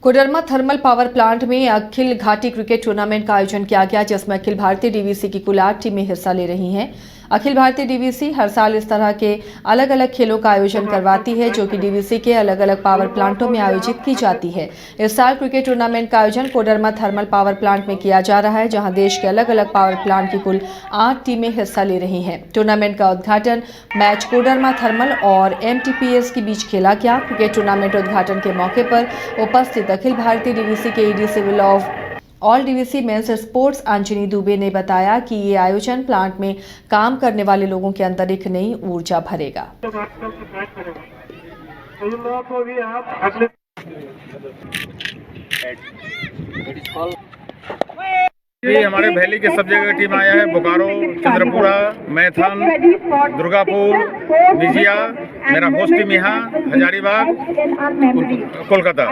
Koderma thermal power plant में अखिल घाटी cricket tournament का आयोजन किया गया, जिसमें अखिल भारतीय डीवीसी की कुल 8 टीमें हिस्सा ले रही हैं। अखिल भारतीय डीवीसी हर साल इस तरह के अलग अलग खेलों का आयोजन करवाती है, जो कि डीवीसी के अलग अलग पावर प्लांटों में आयोजित की जाती है। इस साल क्रिकेट टूर्नामेंट का आयोजन कोडरमा थर्मल पावर प्लांट में किया जा रहा है, जहां देश के अलग अलग पावर प्लांट की कुल 8 टीमें हिस्सा ले रही हैं। टूर्नामेंट का उद्घाटन मैच कोडरमा थर्मल और MTPS के बीच खेला गया। क्रिकेट टूर्नामेंट उद्घाटन के मौके पर उपस्थित अखिल भारतीय डीवीसी के ED civil of all DVC men's sports Anjani Dubey ने बताया कि ये आयोजन प्लांट में काम करने वाले लोगों के अंदर एक नई ऊर्जा भरेगा। ये हमारे वैली के सब जगह टीम आया है। बोकारो, चंद्रपुरा, मैथन, दुर्गापुर, निजिया, मेरा होस्ट टीम यहाँ, हजारीबाग, कोलकाता,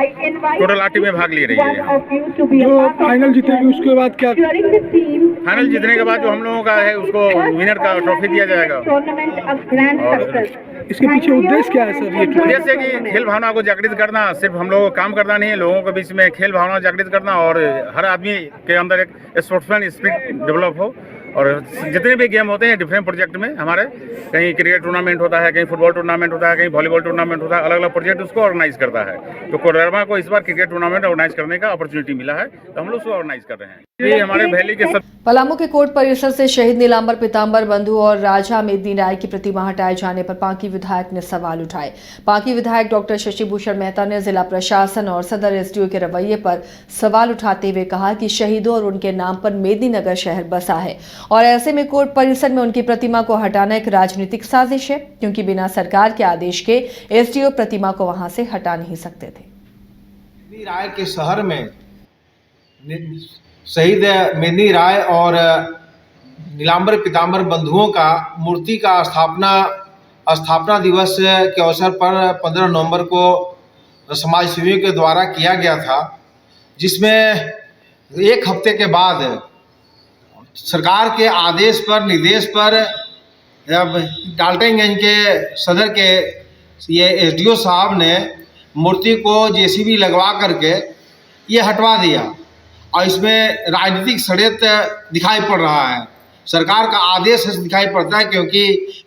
टोटल 8 टीमें भाग ले रही है। जो फाइनल जीतेगी उसके बाद क्या? फाइनल जीतने के बाद जो हम लोगों का है उसको विनर का ट्रॉफी दिया जाएगा। और इसके पीछे उद्देश्य क्या है सर? ये उद्देश्य कि खेल भावना को जागृत करना, सिर्फ हम लोगों को काम करना नहीं है, लोगों के बीच में खेल भावना जागृत करना और हर आदमी के अंदर एक स्पोर्ट्समैन स्पिरिट डेवलप हो। और जितने भी गेम होते हैं डिफरेंट प्रोजेक्ट में हमारे, कहीं क्रिकेट टूर्नामेंट होता है, कहीं फुटबॉल टूर्नामेंट होता है, कहीं वॉलीबॉल टूर्नामेंट होता है, अलग अलग प्रोजेक्ट उसको ऑर्गेनाइज करता है। तो कोडरमा को इस बार क्रिकेट टूर्नामेंट ऑर्गेनाइज करने का अपॉर्चुनिटी मिला है, तो हम लोग उसको ऑर्गेनाइज कर रहे हैं। ये हमारे वैली के सब पलामू के कोर्ट परिसर से शहीद नीलांबर पीताम्बर बंधु और राजा मेदिनी राय की प्रतिमा हटाए जाने पर पांकी विधायक ने सवाल उठाए। पांकी विधायक डॉक्टर शशिभूषण मेहता ने जिला प्रशासन और सदर SDO के रवैये पर सवाल उठाते हुए कहा कि शहीदों और उनके नाम पर मेदिनीनगर शहर बसा है और ऐसे में कोर्ट परिसर में उनकी प्रतिमा को हटाना एक राजनीतिक साजिश है, क्योंकि बिना सरकार के आदेश के SDO प्रतिमा को वहां से हटा नहीं सकते थे। मेदिनी राय के शहर में शहीद मेदिनी राय और नीलांबर पीताम्बर बंधुओं का मूर्ति का स्थापना दिवस के अवसर पर 15 नवंबर को समाज सेवियों के द्वारा किया गया था, जिसमें एक हफ्ते के बाद सरकार के आदेश पर, निर्देश पर डाल्टनगंज के सदर के ये SDO साहब ने मूर्ति को JCB लगवा करके ये हटवा दिया और इसमें राजनीतिक षड्यंत्र दिखाई पड़ रहा है। सरकार का आदेश दिखाई पड़ता है, क्योंकि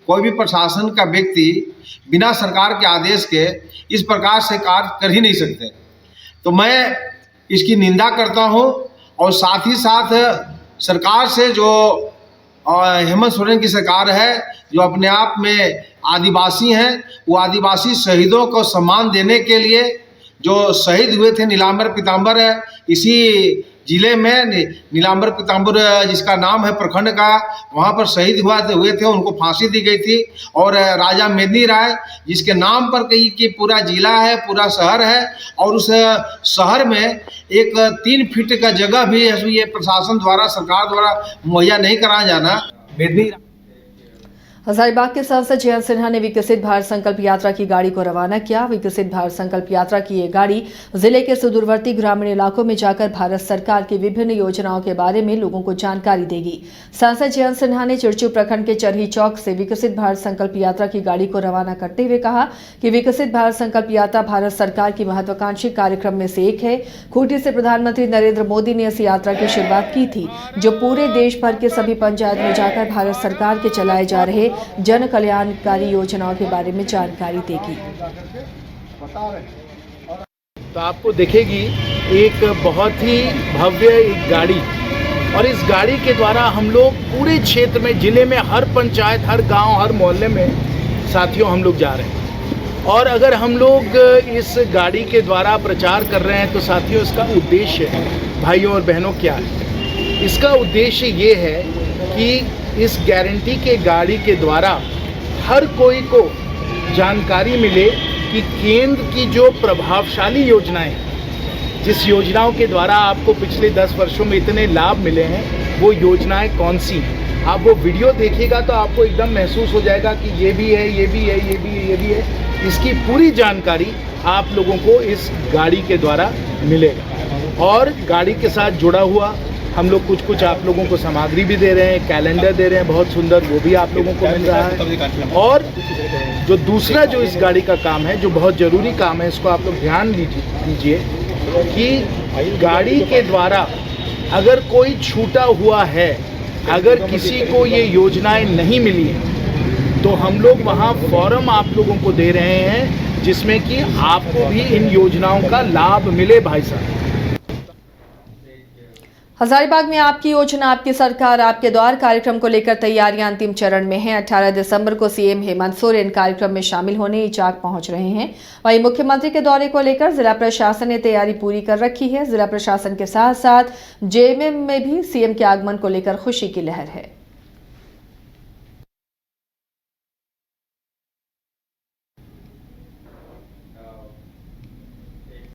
कोई भी प्रशासन का व्यक्ति बिना सरकार के आदेश के इस प्रकार से कार्य कर ही नहीं सकते। तो मैं इसकी निंदा करता हूं और साथ ही साथ सरकार से, जो हेमंत सोरेन की सरकार है, जो अपने आप में आदिवासी हैं, वो आदिवासी शहीदों को सम्मान देने के लिए, जो शहीद हुए थे नीलांबर पीताम्बर इसी जिले में, नीलांबर पीताम्बर जिसका नाम है प्रखंड का, वहाँ पर शहीद हुए थे, उनको फांसी दी गई थी। और राजा मेदिनी राय जिसके नाम पर कई कि पूरा जिला है, पूरा शहर है, और उस शहर में एक 3 फीट का जगह भी ये प्रशासन द्वारा, सरकार द्वारा मुहैया नहीं कराया जाना। मेदिनी हजारीबाग के सांसद जयंत सिन्हा ने विकसित भारत संकल्प यात्रा की गाड़ी को रवाना किया। विकसित भारत संकल्प यात्रा की ये गाड़ी जिले के सुदूरवर्ती ग्रामीण इलाकों में जाकर भारत सरकार की विभिन्न योजनाओं के बारे में लोगों को जानकारी देगी। सांसद जयंत सिन्हा ने चिरचू प्रखंड के चरही चौक से विकसित भारत संकल्प यात्रा की गाड़ी को रवाना करते हुए कहा कि विकसित भारत संकल्प यात्रा भारत सरकार की महत्वाकांक्षी कार्यक्रम में से एक है। खूंटी से प्रधानमंत्री नरेंद्र मोदी ने इस यात्रा की शुरुआत की थी, जो पूरे देश भर के सभी पंचायत में जाकर भारत सरकार के चलाए जा रहे जन कल्याणकारी योजनाओं के बारे में जानकारी देगी। तो आपको दिखेगी एक बहुत ही भव्य एक गाड़ी, और इस गाड़ी के द्वारा हम लोग पूरे क्षेत्र में, जिले में हर पंचायत, हर गांव, हर मोहल्ले में साथियों हम लोग जा रहे हैं। और अगर हम लोग इस गाड़ी के द्वारा प्रचार कर रहे हैं तो साथियों इसका उद्देश्य, भाइयों और बहनों, क्या है? इसका उद्देश्य ये है कि इस गारंटी के गाड़ी के द्वारा हर कोई को जानकारी मिले कि केंद्र की जो प्रभावशाली योजनाएं, जिस योजनाओं के द्वारा आपको पिछले 10 वर्षों में इतने लाभ मिले हैं, वो योजनाएं कौन सी हैं। आप वो वीडियो देखिएगा तो आपको एकदम महसूस हो जाएगा कि ये भी है, ये भी है, ये भी है, ये भी है। इसकी पूरी जानकारी आप लोगों को इस गाड़ी के द्वारा मिलेगा। और गाड़ी के साथ जुड़ा हुआ हम लोग कुछ आप लोगों को सामग्री भी दे रहे हैं, कैलेंडर दे रहे हैं बहुत सुंदर, वो भी आप लोगों को मिल रहा है। और जो दूसरा जो इस गाड़ी का काम है, जो बहुत ज़रूरी काम है, इसको आप लोग ध्यान दीजिए कि गाड़ी के द्वारा अगर कोई छूटा हुआ है, अगर किसी को ये योजनाएं नहीं मिली हैं, तो हम लोग वहाँ फॉर्म आप लोगों को दे रहे हैं जिसमें कि आपको भी इन योजनाओं का लाभ मिले भाई साहब। हजारीबाग में आपकी योजना आपकी सरकार आपके द्वार कार्यक्रम को लेकर तैयारियां अंतिम चरण में हैं। 18 दिसंबर को सीएम हेमंत सोरेन कार्यक्रम में शामिल होने इचाक पहुंच रहे हैं। वहीं मुख्यमंत्री के दौरे को लेकर जिला प्रशासन ने तैयारी पूरी कर रखी है। जिला प्रशासन के साथ साथ जेएमएम में भी सीएम के आगमन को लेकर खुशी की लहर है।